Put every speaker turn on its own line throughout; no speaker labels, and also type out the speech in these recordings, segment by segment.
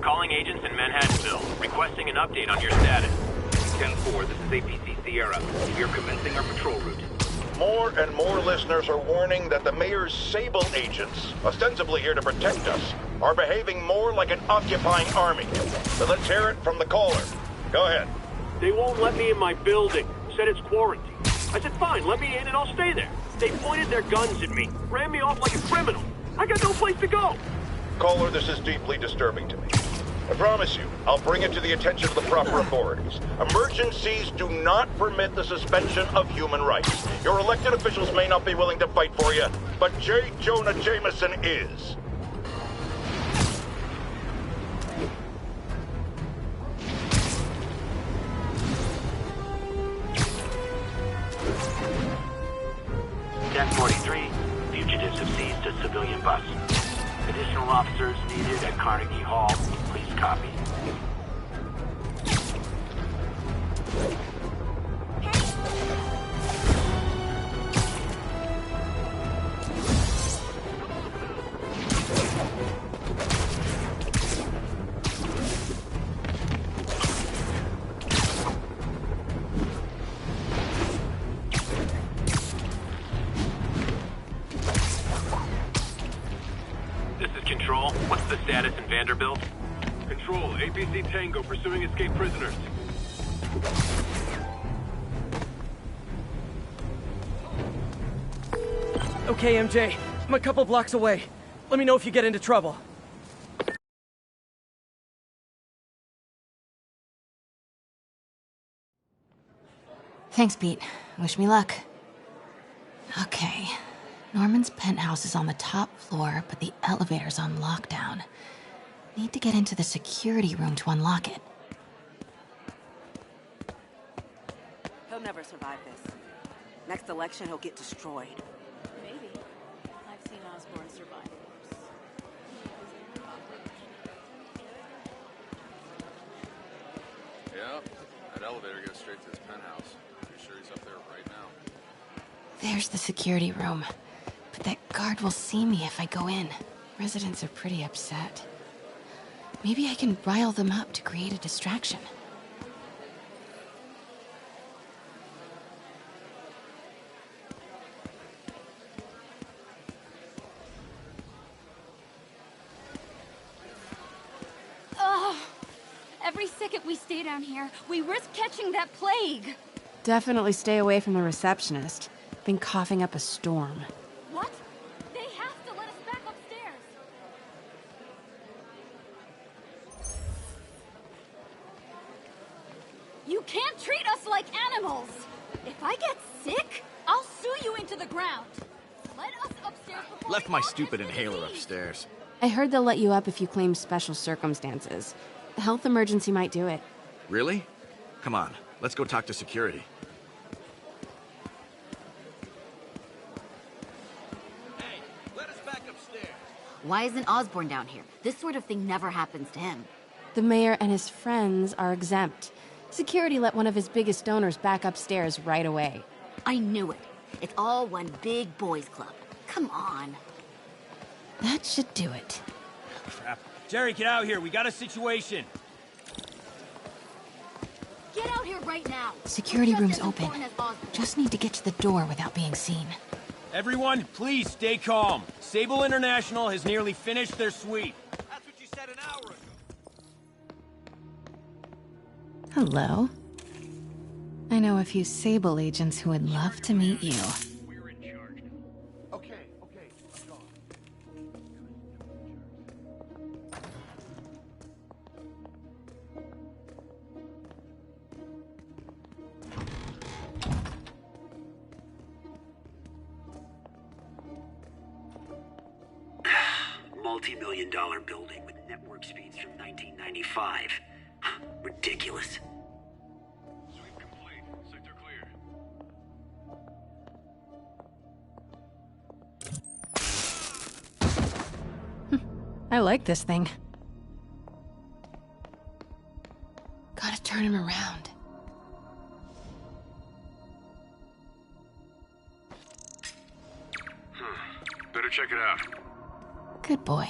Calling agents in Manhattanville, requesting an update on your status.
10-4, this is APC Sierra. We are commencing our patrol route.
More and more listeners are warning that the mayor's Sable agents, ostensibly here to protect us, are behaving more like an occupying army. So let's hear it from the caller. Go ahead.
They won't let me in my building. Said it's quarantine. I said, fine, let me in and I'll stay there. They pointed their guns at me, ran me off like a criminal. I got no place to go.
Caller, this is deeply disturbing to me. I promise you, I'll bring it to the attention of the proper authorities. Emergencies do not permit the suspension of human rights. Your elected officials may not be willing to fight for you, but J. Jonah Jameson is.
Fugitives have seized a civilian bus. Additional officers needed at Carnegie Hall. Please copy. Control, what's the status in Vanderbilt?
Control, APC Tango pursuing escaped prisoners.
Okay, MJ. I'm a couple blocks away. Let me know if you get into trouble.
Thanks, Pete. Wish me luck. Okay. Norman's penthouse is on the top floor, but the elevator's on lockdown. Need to get into the security room to unlock it.
He'll never survive this. Next election, he'll get destroyed.
Maybe. I've seen Osborn survive worse.
Yeah, that elevator goes straight to his penthouse. Pretty sure he's up there right now.
There's the security room. But that guard will see me if I go in. Residents are pretty upset. Maybe I can rile them up to create a distraction.
Ugh! Every second we stay down here, we risk catching that plague.
Definitely stay away from the receptionist. Been coughing up a storm.
What? They have to let us back upstairs. You can't treat us like animals. If I get sick, I'll sue you into the ground. Let us upstairs before
Left
the
my
others
stupid
leave.
inhaler upstairs.
I heard they'll let you up if you claim special circumstances. A health emergency might do it.
Really? Come on, let's go talk to security.
Hey, let us back upstairs.
Why isn't Osborn down here? This sort of thing never happens to him.
The mayor and his friends are exempt. Security let one of his biggest donors back upstairs right away.
I knew it. It's all one big boys club. Come on.
That should do it.
Crap. Jerry, get out here. We got a situation.
Get out here right now.
Security
Just
room's
as
open.
important as Osborn.
Just need to get to the door without being seen.
Everyone, please stay calm. Sable International has nearly finished their sweep. That's what you said an hour ago.
Hello. I know a few Sable agents who would love to meet you.
We're in charge now.
Okay, go on.
Multi-million-dollar building with network speeds from 1995. Ridiculous.
Sweep complete. Sector clear.
I like this thing. Gotta turn him around.
Better check it out.
Good boy.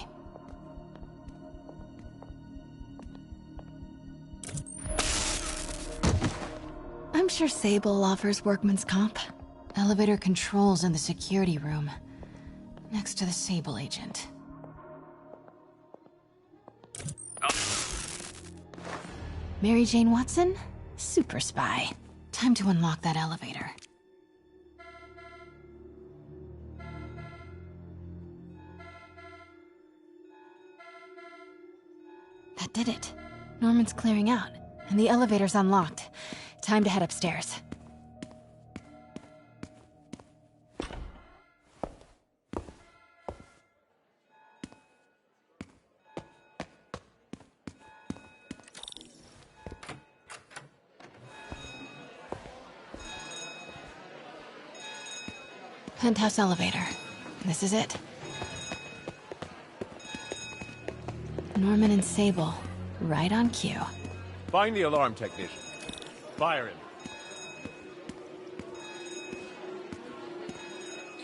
sure Sable offers workman's comp. Elevator controls in the security room, next to the Sable agent. Mary Jane Watson? Super spy. Time to unlock that elevator. That did it. Norman's clearing out, and the elevator's unlocked. Time to head upstairs. Penthouse elevator. This is it. Norman and Sable, right on cue.
Find the alarm technician. Fire him.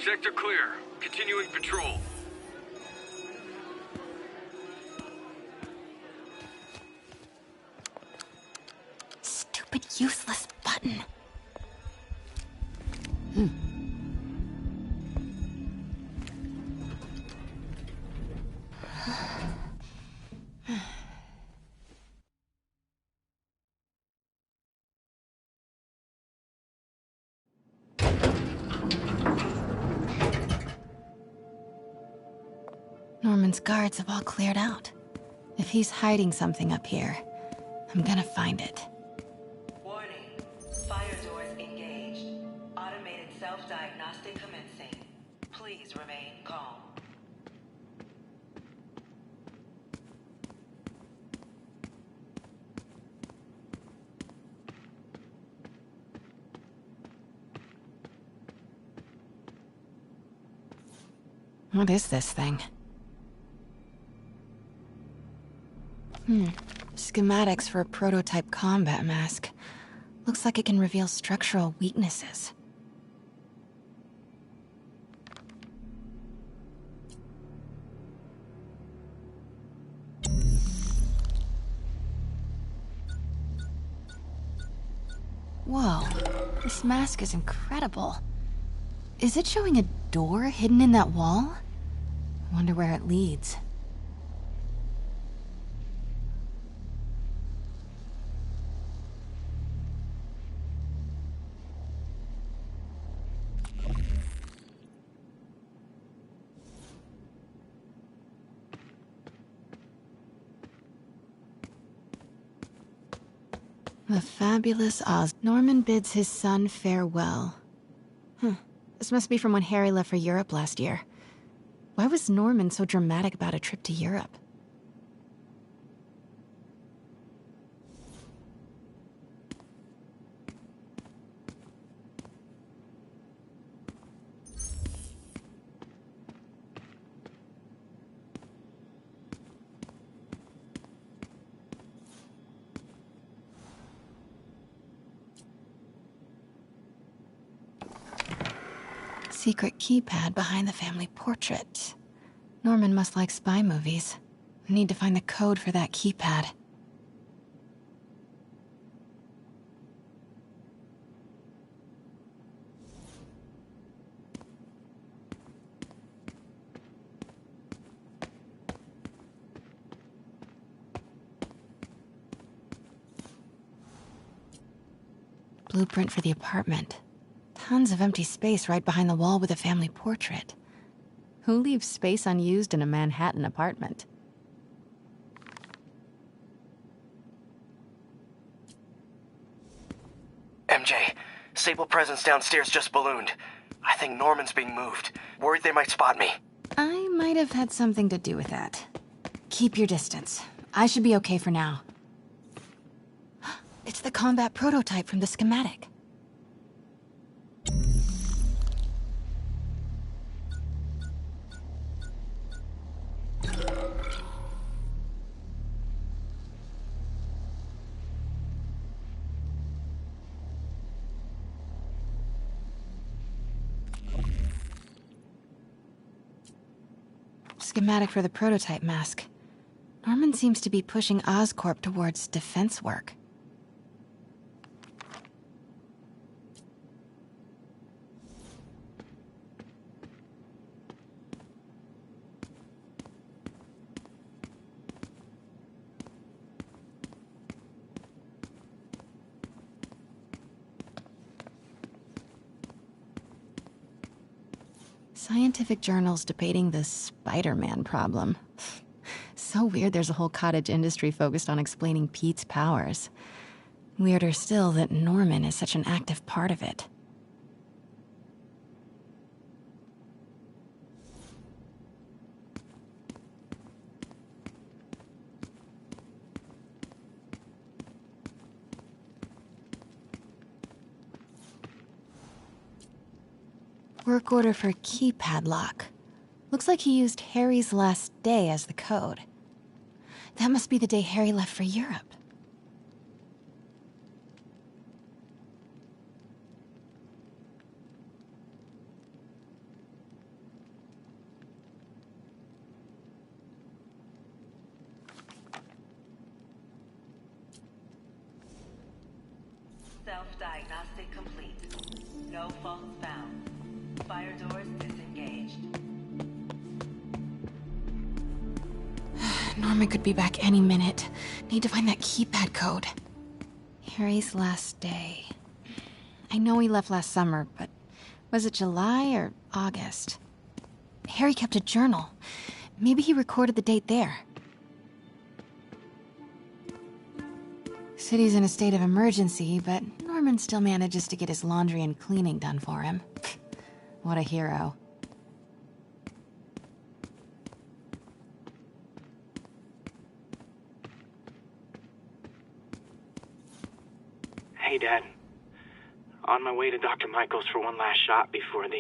Sector clear. Continuing patrol.
Stupid, useless button. Norman's guards have all cleared out. If he's hiding something up here, I'm gonna find it.
Warning. Fire doors engaged. Automated self-diagnostic commencing. Please remain calm.
What is this thing? Schematics for a prototype combat mask. Looks like it can reveal structural weaknesses. Whoa, this mask is incredible. Is it showing a door hidden in that wall? I wonder where it leads. The fabulous Oz. Norman bids his son farewell. This must be from when Harry left for Europe last year. Why was Norman so dramatic about a trip to Europe? Secret keypad behind the family portrait. Norman must like spy movies. I need to find the code for that keypad. Blueprint for the apartment. Tons of empty space right behind the wall with a family portrait. Who leaves space unused in a Manhattan apartment?
MJ, Sable presence downstairs just ballooned. I think Norman's being moved. Worried they might spot me.
I might have had something to do with that. Keep your distance. I should be okay for now. It's the combat prototype from the schematic. Schematic for the prototype mask. Norman seems to be pushing Oscorp towards defense work. Scientific journals debating the Spider-Man problem. So weird there's a whole cottage industry focused on explaining Pete's powers. Weirder still that Norman is such an active part of it. Work order for a keypad lock. Looks like he used Harry's last day as the code. That must be the day Harry left for Europe.
Self-diagnostic complete. No faults found. Fire doors disengaged.
Norman could be back any minute. Need to find that keypad code. Harry's last day. I know he left last summer, but was it July or August? Harry kept a journal. Maybe he recorded the date there. City's in a state of emergency, but Norman still manages to get his laundry and cleaning done for him. What a hero.
Hey, Dad. On my way to Dr. Michael's for one last shot before the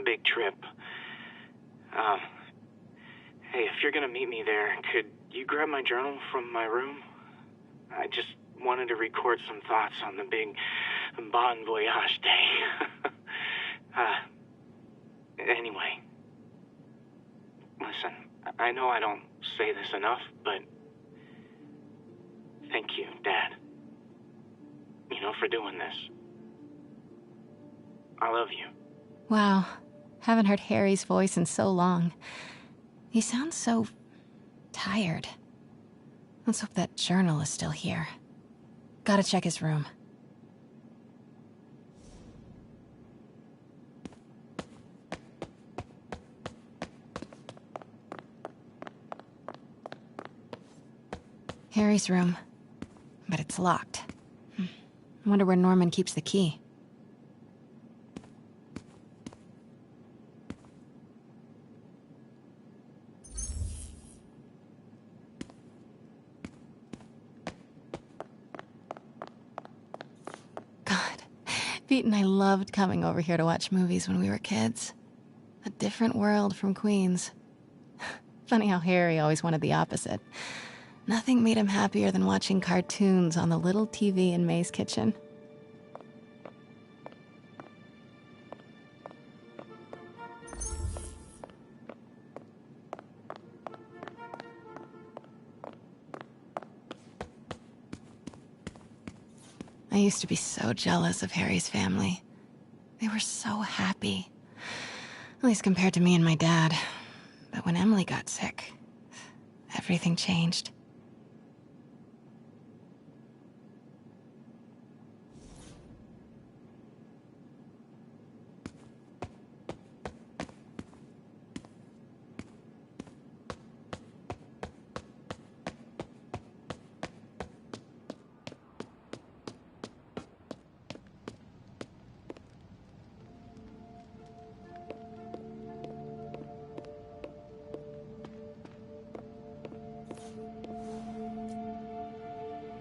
big trip. Hey, if you're gonna meet me there, could you grab my journal from my room? I just wanted to record some thoughts on the big Bon Voyage day. Anyway. Listen, I know I don't say this enough, but thank you, Dad. You know, for doing this. I love you.
Wow. Haven't heard Harry's voice in so long. He sounds so tired. Let's hope that journal is still here. Gotta check his room. Harry's room. But it's locked. I wonder where Norman keeps the key. Pete and I loved coming over here to watch movies when we were kids. A different world from Queens. Funny how Harry always wanted the opposite. Nothing made him happier than watching cartoons on the little TV in May's kitchen. I used to be so jealous of Harry's family. They were so happy. At least compared to me and my dad. But when Emily got sick, everything changed.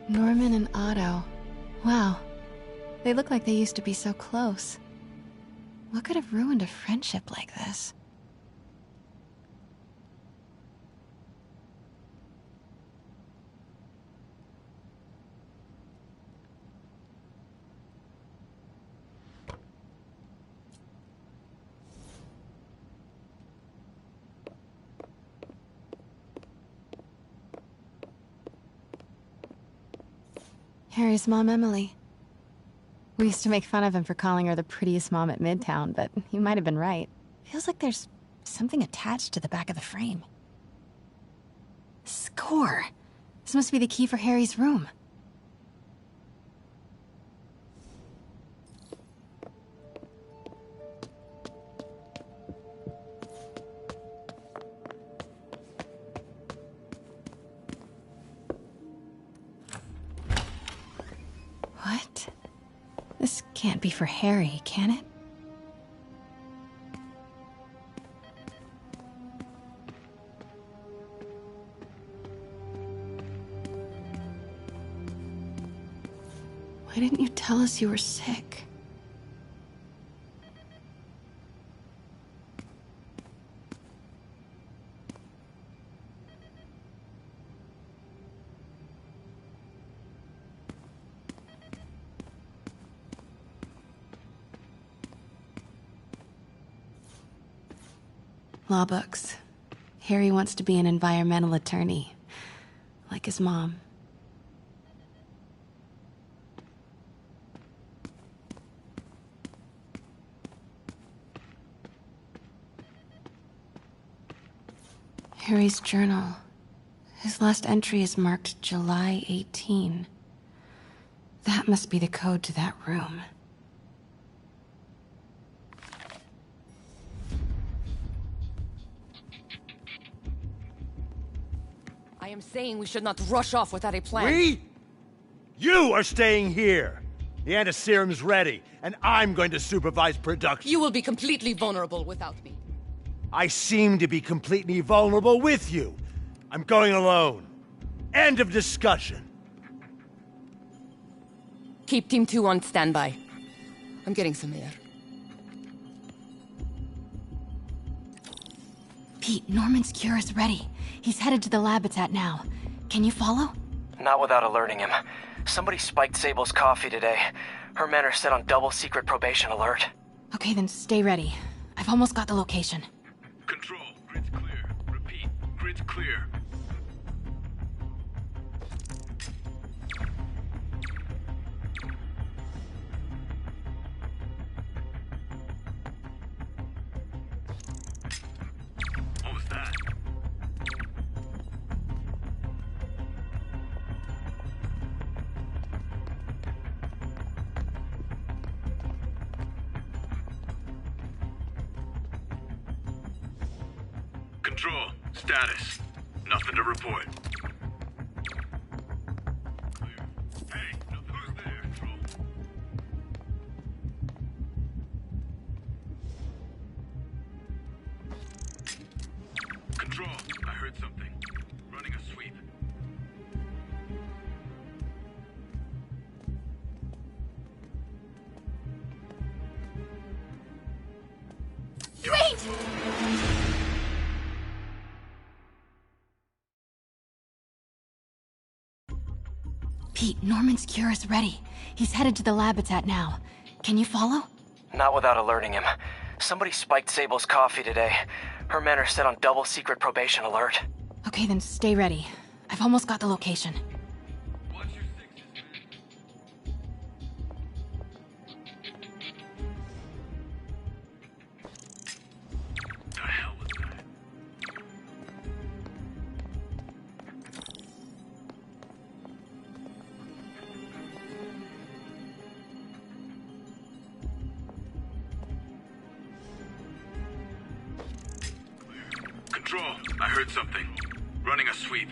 Norman and Otto. Wow. They look like they used to be so close. What could have ruined a friendship like this? Harry's mom, Emily. We used to make fun of him for calling her the prettiest mom at Midtown, but he might have been right. Feels like there's something attached to the back of the frame. Score! This must be the key for Harry's room. can't be for Harry, can it? Why didn't you tell us you were sick? Law books. Harry wants to be an environmental attorney, like his mom. Harry's journal. His last entry is marked July 18. That must be the code to that room.
I am saying we should not rush off without a plan.
We? You are staying here. The antiserum's ready, and I'm going to supervise production.
You will be completely vulnerable without me.
I seem to be completely vulnerable with you. I'm going alone. End of discussion.
Keep Team 2 on standby. I'm getting some air.
Pete, Norman's cure is ready. He's headed to the lab it's at now. Can you follow?
Not without alerting him. Somebody spiked Sable's coffee today. Her men are set on double secret probation alert.
Okay, then stay ready. I've almost got the location.
Control, grid's clear. Repeat, grid's clear. What was that? Control, status. Nothing to report. Hey, who's there? Control. Control, I heard something. Running a sweep.
Wait!
Pete, Norman's cure is ready. He's headed to the lab it's at now. Can you follow?
Not without alerting him. Somebody spiked Sable's coffee today. Her men are set on double secret probation alert.
Okay, then stay ready. I've almost got the location.
The hell was that? Control, I heard something. Running a sweep.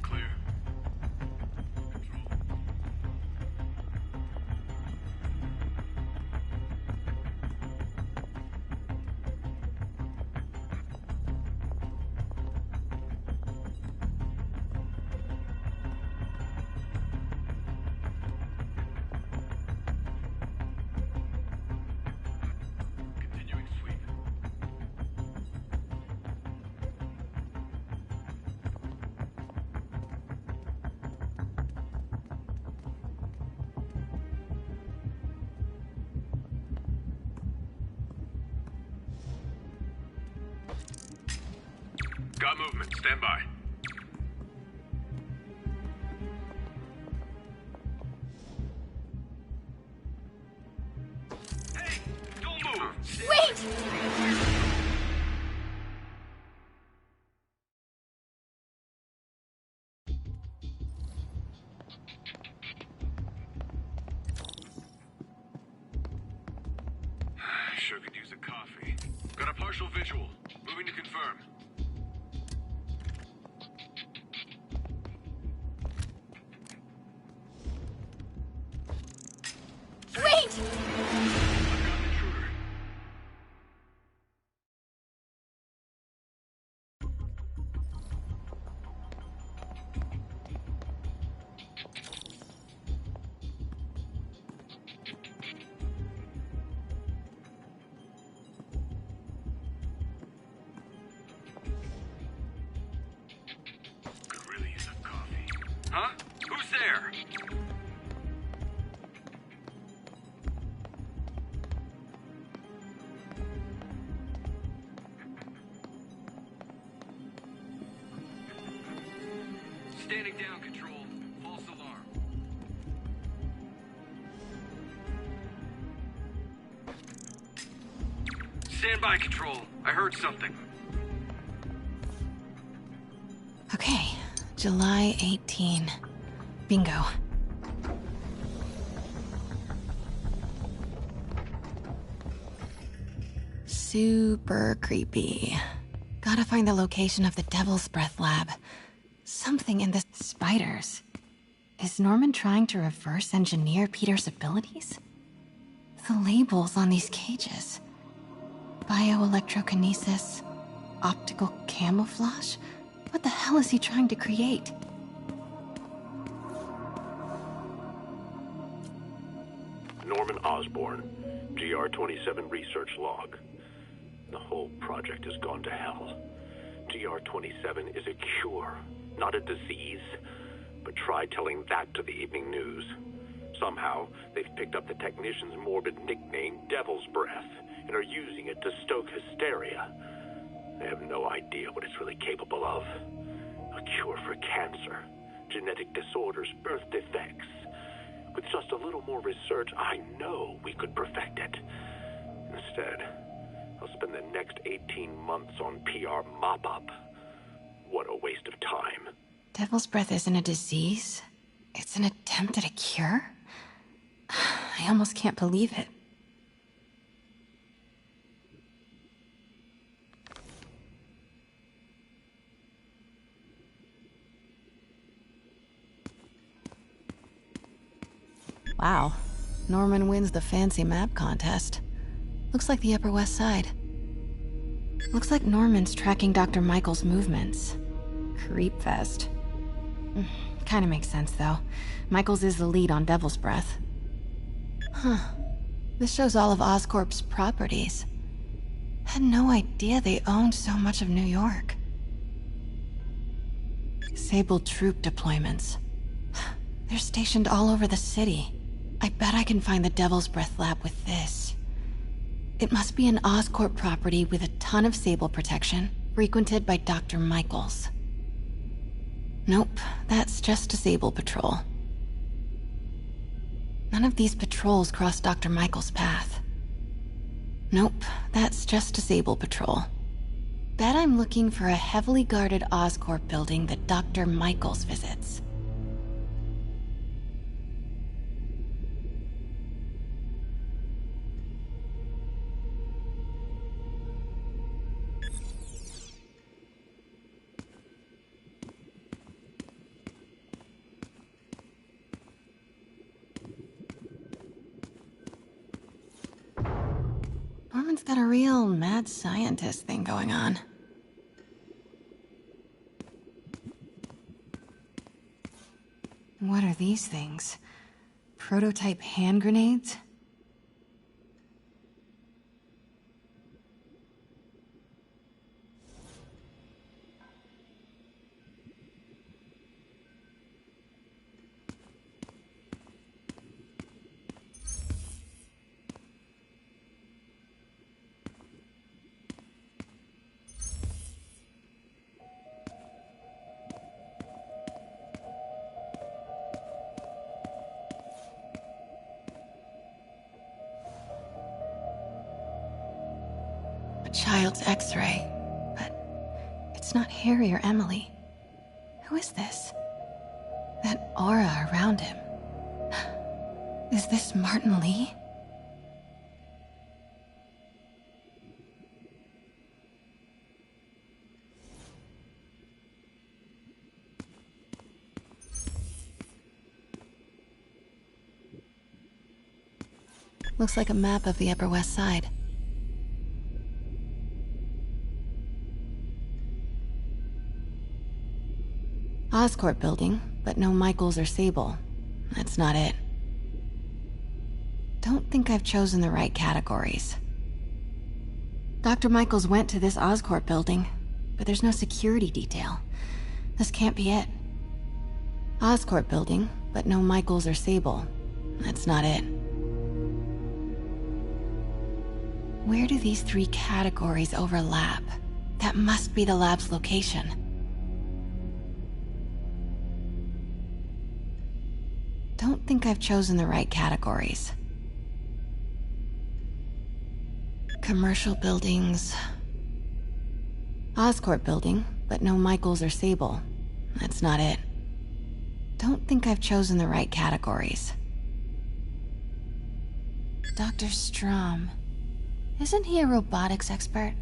Clear. Continuing sweep. Got movement. Stand by. Hey, don't move.
Wait!
Sure could use a partial visual. Moving to confirm.
Wait!
Huh? Who's there? Standing down, Control. False alarm. Stand by, Control. I heard something.
Okay, July 18. Bingo. Super creepy. Gotta find the location of the Devil's Breath lab. Something in the spiders. Is Norman trying to reverse engineer Peter's abilities? The labels on these cages. Bioelectrokinesis, optical camouflage? What the hell is he trying to create?
Norman Osborn, GR-27 research log. The whole project has gone to hell. GR-27 is a cure, not a disease. But try telling that to the evening news. Somehow, they've picked up the technician's morbid nickname, Devil's Breath, and are using it to stoke hysteria. They have no idea what it's really capable of. A cure for cancer, genetic disorders, birth defects. With just a little more research, I know we could perfect it. Instead, I'll spend the next 18 months on PR mop-up. What a waste of time.
Devil's Breath isn't a disease. It's an attempt at a cure? I almost can't believe it. Wow. Norman wins the fancy map contest. Looks like the Upper West Side. Looks like Norman's tracking Dr. Michael's movements. Creepfest. Kinda makes sense, though. Michaels is the lead on Devil's Breath. Huh. This shows all of Oscorp's properties. Had no idea they owned so much of New York. Sable troop deployments. They're stationed all over the city. I bet I can find the Devil's Breath lab with this. It must be an Oscorp property with a ton of Sable protection, frequented by Dr. Michaels. Nope, that's just a Sable patrol. None of these patrols cross Dr. Michaels' path. Nope, that's just a Sable patrol. Bet I'm looking for a heavily guarded Oscorp building that Dr. Michaels visits. Norman's got a real mad scientist thing going on. What are these things? Prototype hand grenades? Child's X-ray, but it's not Harry or Emily. Who is this? That aura around him. Is this Martin Lee? Looks like a map of the Upper West Side. Oscorp building, but no Michaels or Sable. That's not it. Don't think I've chosen the right categories. Dr. Michaels went to this Oscorp building, but there's no security detail. This can't be it. Oscorp building, but no Michaels or Sable. That's not it. Where do these three categories overlap? That must be the lab's location. Don't think I've chosen the right categories. Commercial buildings. Oscorp building, but no Michaels or Sable. That's not it. Don't think I've chosen the right categories. Dr. Strom. Isn't he a robotics expert?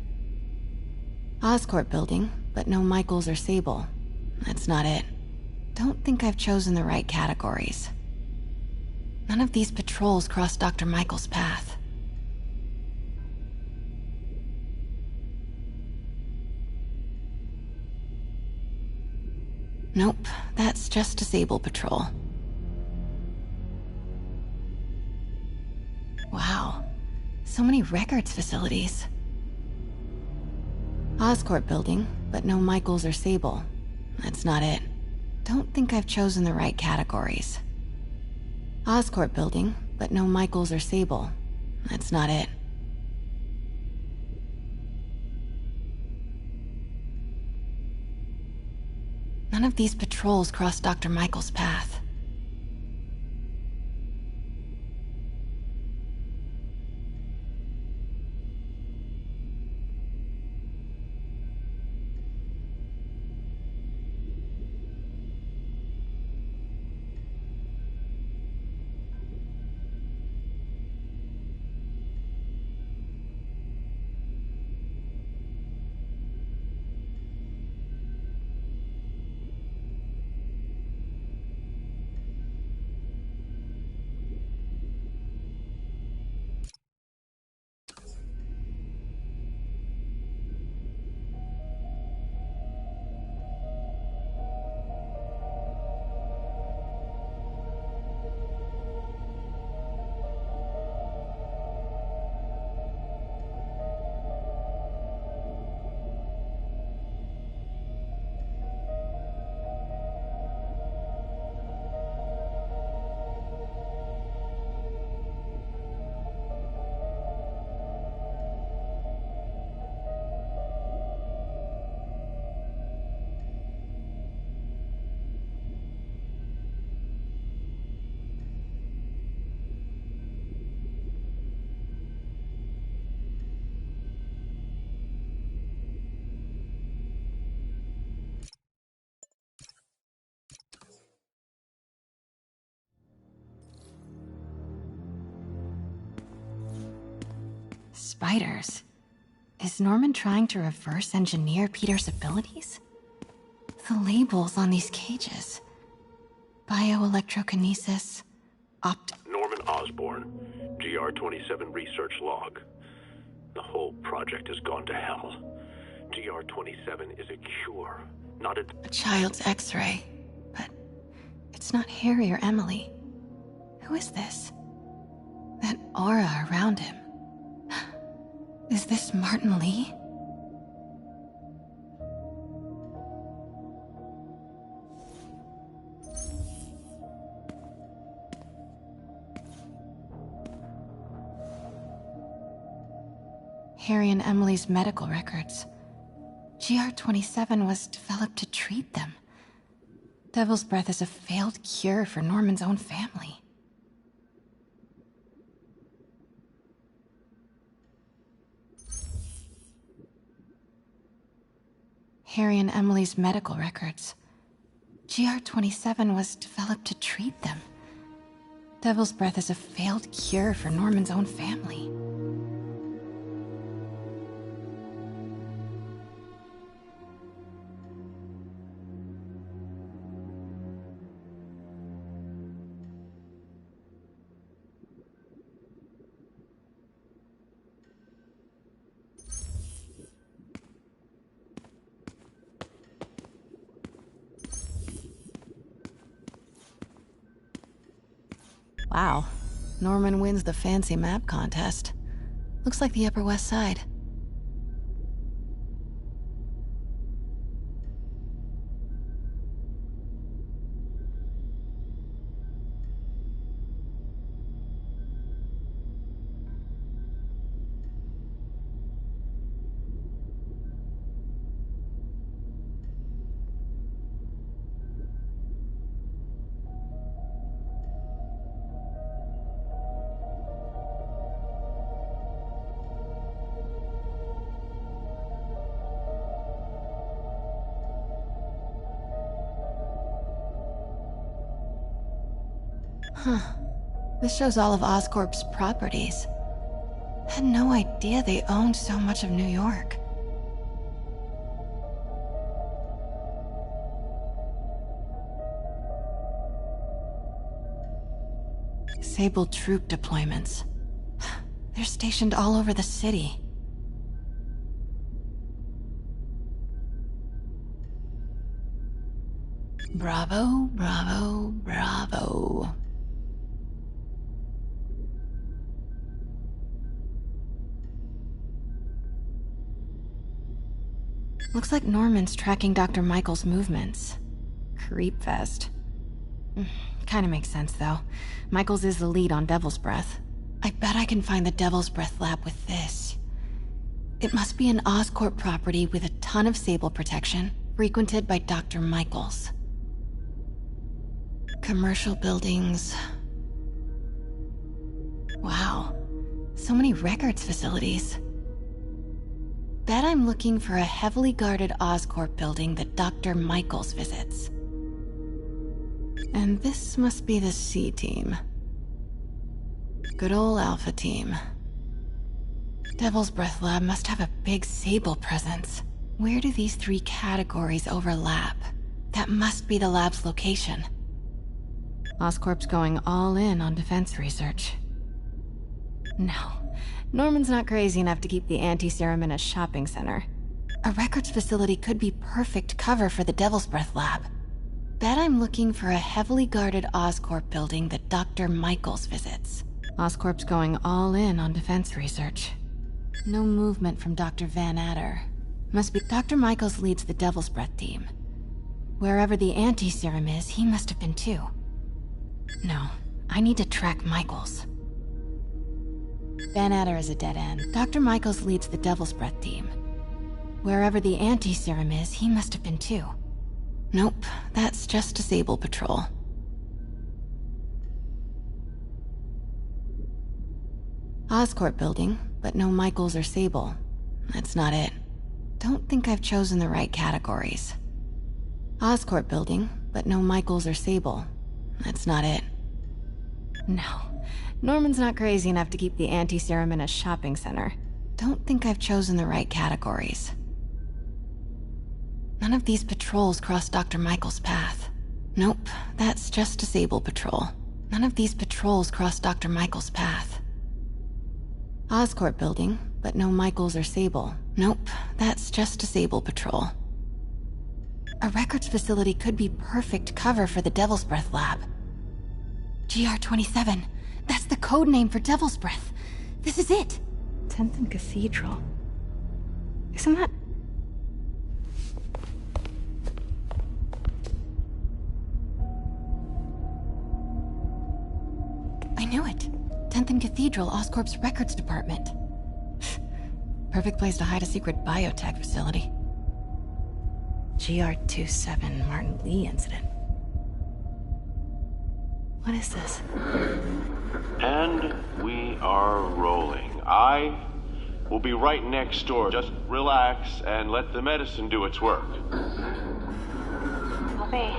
Oscorp building, but no Michaels or Sable. That's not it. Don't think I've chosen the right categories. None of these patrols cross Dr. Michaels' path. Nope, that's just a Sable patrol. Wow, so many records facilities. Oscorp building, but no Michaels or Sable. That's not it. Don't think I've chosen the right categories. Oscorp building, but no Michaels or Sable. That's not it. None of these patrols cross Dr. Michaels' path. Spiders. Is Norman trying to reverse engineer Peter's abilities? The labels on these cages. Bioelectrokinesis,
Norman Osborn, GR-27 research log. The whole project has gone to hell. GR-27 is a cure, not a
child's X-ray. But it's not Harry or Emily. Who is this? That aura around him. Is this Martin Lee? Harry and Emily's medical records. GR-27 was developed to treat them. Devil's Breath is a failed cure for Norman's own family. Harry and Emily's medical records. GR-27 was developed to treat them. Devil's Breath is a failed cure for Norman's own family. Wow. Norman wins the fancy map contest. Looks like the Upper West Side. Huh. This shows all of Oscorp's properties. Had no idea they owned so much of New York. Sable troop deployments. They're stationed all over the city. Bravo, bravo, bravo. Looks like Norman's tracking Dr. Michael's movements. Creepfest. Kinda makes sense, though. Michaels is the lead on Devil's Breath. I bet I can find the Devil's Breath lab with this. It must be an Oscorp property with a ton of Sable protection, frequented by Dr. Michaels. Commercial buildings. Wow. So many records facilities. Bet I'm looking for a heavily guarded Oscorp building that Dr. Michaels visits. And this must be the C team. Good old Alpha team. Devil's Breath Lab must have a big Sable presence. Where do these three categories overlap? That must be the lab's location. Oscorp's going all in on defense research. No. Norman's not crazy enough to keep the anti-serum in a shopping center. A records facility could be perfect cover for the Devil's Breath Lab. Bet I'm looking for a heavily guarded Oscorp building that Dr. Michaels visits. Oscorp's going all in on defense research. No movement from Dr. Van Adder. Must be Dr. Michaels leads the Devil's Breath team. Wherever the anti-serum is, he must have been too. No, I need to track Michaels. Van Adder is a dead end. Dr. Michaels leads the Devil's Breath team. Wherever the anti-serum is, he must have been too. Nope, that's just a Sable patrol. Oscorp building, but no Michaels or Sable. That's not it. Don't think I've chosen the right categories. Oscorp building, but no Michaels or Sable. That's not it. No. Norman's not crazy enough to keep the anti-serum in a shopping center. Don't think I've chosen the right categories. None of these patrols cross Dr. Michael's path. Nope, that's just a Sable patrol. None of these patrols cross Dr. Michael's path. Oscorp building, but no Michaels or Sable. Nope, that's just a Sable patrol. A records facility could be perfect cover for the Devil's Breath Lab. GR-27. That's the code name for Devil's Breath. This is it. 10th and Cathedral. Isn't that... I knew it. 10th and Cathedral, Oscorp's records department. Perfect place to hide a secret biotech facility. GR-27 Martin Lee incident. What is this?
And we are rolling. I will be right next door. Just relax and let the medicine do its work.
宝贝，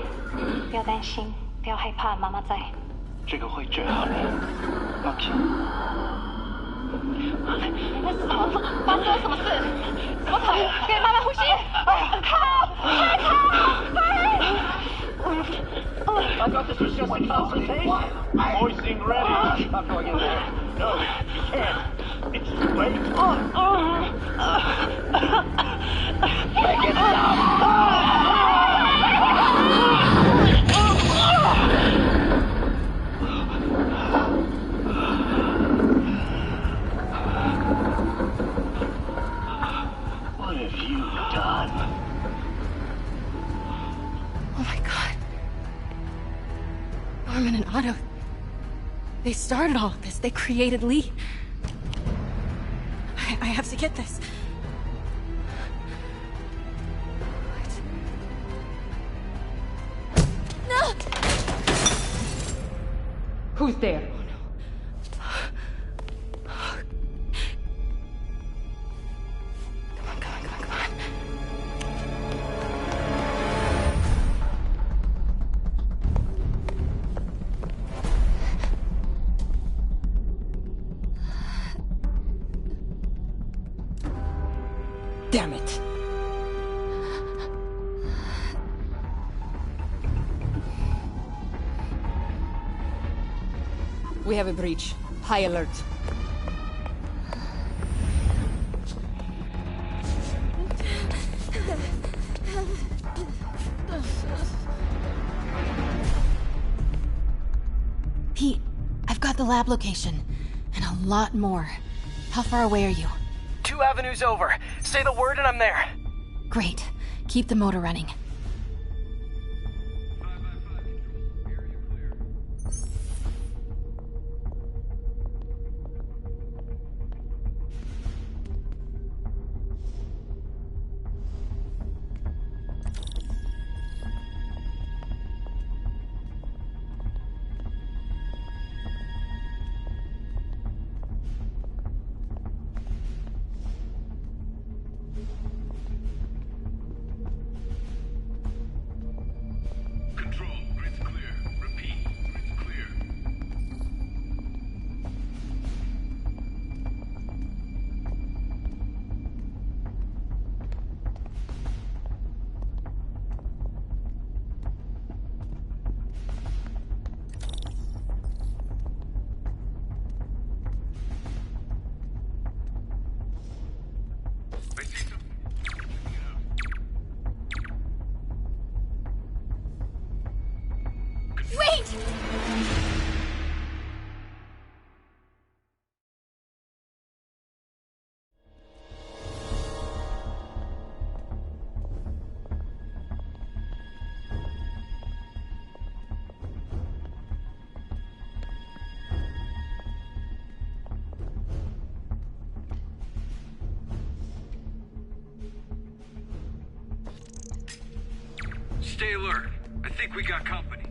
不要担心，不要害怕，妈妈在。
这个会治好你，放心。
你在什么？发生了什么事？怎么可能？给妈妈呼吸！I
got this is just a consultation. Hoisting ready. I'm going in there. No, you can't. It's too late. Make it stop.
Norman and Otto. They started all of this. They created Lee. I have to get this. No!
Who's there? Damn it. We have a breach. High alert.
Pete, I've got the lab location. And a lot more. How far away are you?
2 avenues over. Say the word and I'm there.
Great. Keep the motor running.
Wait!
Stay alert. I think we got company.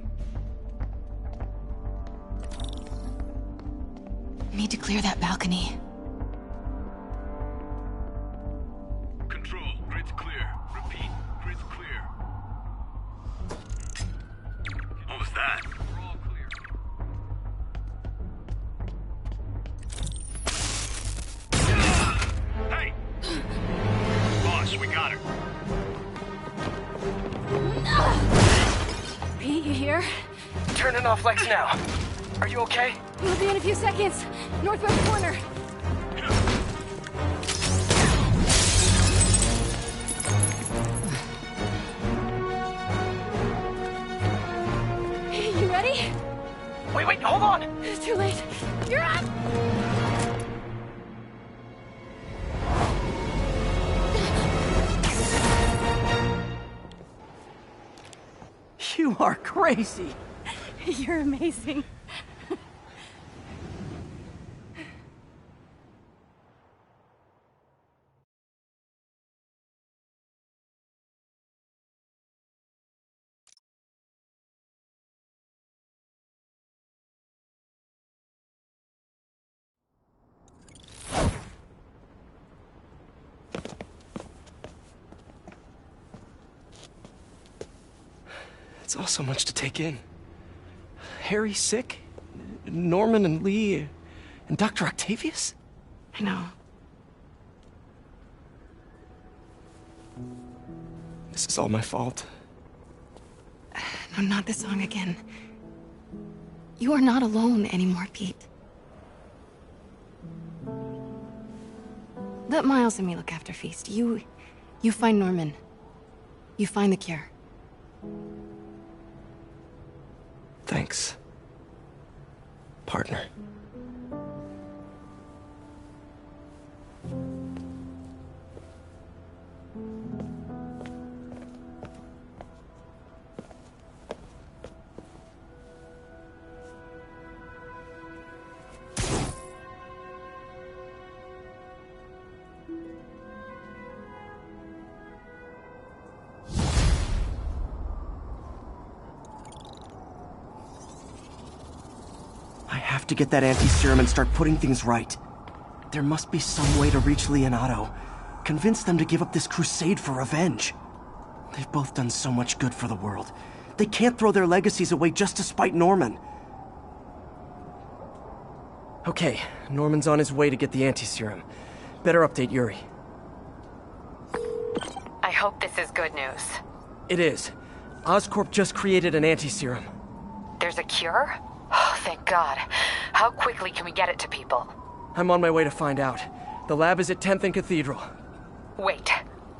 Need to clear that balcony.
Control, grid's clear. Repeat, grid's clear. What was that? We're all clear. Hey! Boss, we got her.
Pete, you here?
Turning off Lex now. Are you okay?
We'll be in a few seconds. Northwest corner. You ready?
Wait, hold on!
It's too late. You're up!
You are crazy.
You're amazing.
It's all so much to take in. Harry sick? Norman and Lee? And Dr. Octavius?
I know.
This is all my fault.
No, not the song again. You are not alone anymore, Pete. Let Miles and me look after Feast. You find Norman. You find the cure.
Thanks, partner. I have to get that anti-serum and start putting things right. There must be some way to reach Leonardo. Convince them to give up this crusade for revenge. They've both done so much good for the world. They can't throw their legacies away just to spite Norman. Okay, Norman's on his way to get the anti-serum. Better update Yuri.
I hope this is good news.
It is. Oscorp just created an anti-serum.
There's a cure? Oh, thank God. How quickly can we get it to people?
I'm on my way to find out. The lab is at 10th and Cathedral.
Wait.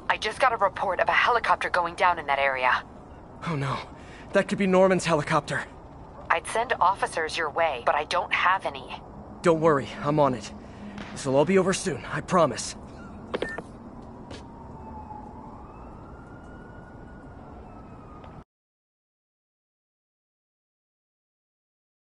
I just got a report of a helicopter going down in that area.
Oh no. That could be Norman's helicopter.
I'd send officers your way, but I don't have any.
Don't worry, I'm on it. This'll all be over soon, I promise.